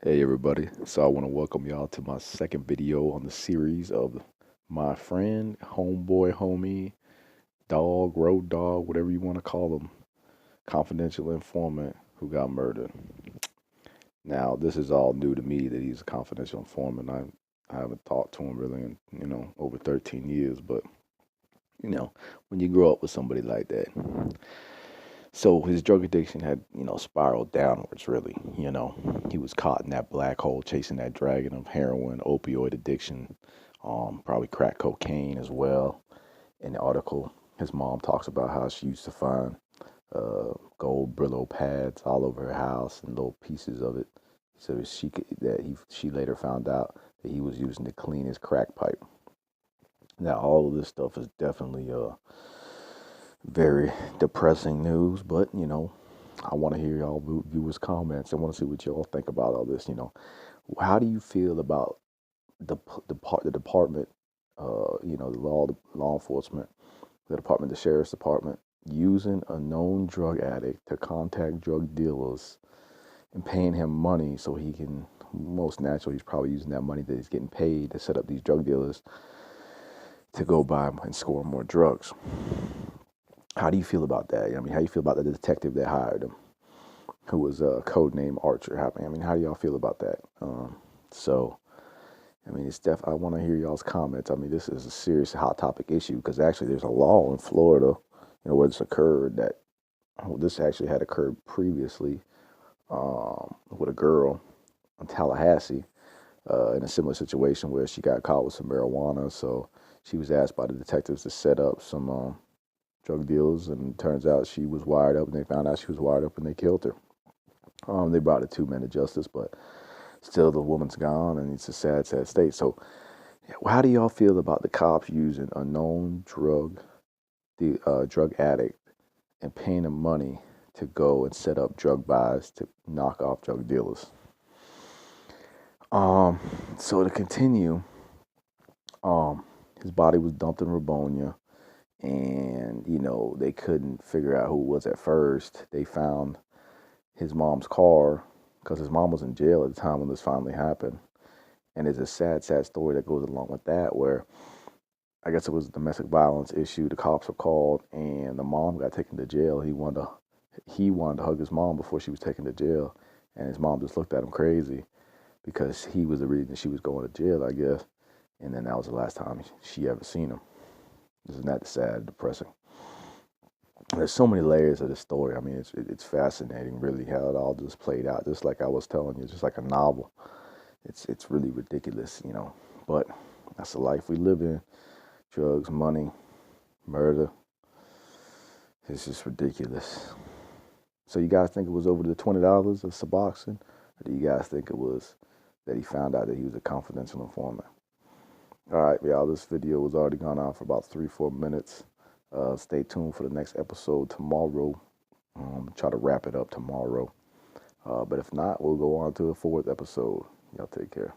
Hey everybody, so I want to welcome y'all to my second video on the series of my friend, homeboy, homie, dog, road dog, whatever you want to call him, confidential informant who got murdered. Now, this is all new to me that he's a confidential informant. I haven't talked to him really in, over 13 years, but, when you grow up with somebody like that. So his drug addiction had, spiraled downwards, really. He was caught in that black hole chasing that dragon of heroin, opioid addiction, probably crack cocaine as well. In the article, his mom talks about how she used to find gold Brillo pads all over her house and little pieces of it. So she later found out that he was using to clean his crack pipe. Now, all of this stuff is definitely very depressing news, but I want to hear y'all viewers' comments. I want to see what y'all think about all this. How do you feel about the department, the law enforcement, the sheriff's department, using a known drug addict to contact drug dealers and paying him money so he can, most naturally, he's probably using that money that he's getting paid to set up these drug dealers to go buy and score more drugs. How do you feel about that? I mean, how do you feel about the detective that hired him, who was code name Archer? How do y'all feel about that? I want to hear y'all's comments. I mean, this is a serious hot topic issue because actually there's a law in Florida, where this occurred this actually had occurred previously with a girl in Tallahassee in a similar situation where she got caught with some marijuana. So she was asked by the detectives to set up some drug deals, and it turns out she was wired up, and they found out she was wired up, and they killed her. They brought the two men to justice, but still the woman's gone, and it's a sad, sad state. So how do y'all feel about the cops using a known drug addict and paying him money to go and set up drug buys to knock off drug dealers? So to continue, his body was dumped in Rabonia, and they couldn't figure out who it was at first. They found his mom's car because his mom was in jail at the time when this finally happened. And there's a sad, sad story that goes along with that, where I guess it was a domestic violence issue. The cops were called, and the mom got taken to jail. He wanted to hug his mom before she was taken to jail, and his mom just looked at him crazy because he was the reason she was going to jail, I guess. And then that was the last time she ever seen him. Isn't that sad, depressing? There's so many layers of the story. I mean, it's fascinating, really, how it all just played out. Just like I was telling you, just like a novel. It's really ridiculous, But that's the life we live in. Drugs, money, murder. It's just ridiculous. So you guys think it was over the $20 of Suboxone, or do you guys think it was that he found out that he was a confidential informant? All right, y'all. This video was already gone on for about 3-4 minutes. Stay tuned for the next episode tomorrow. Try to wrap it up tomorrow. But if not, we'll go on to the fourth episode. Y'all take care.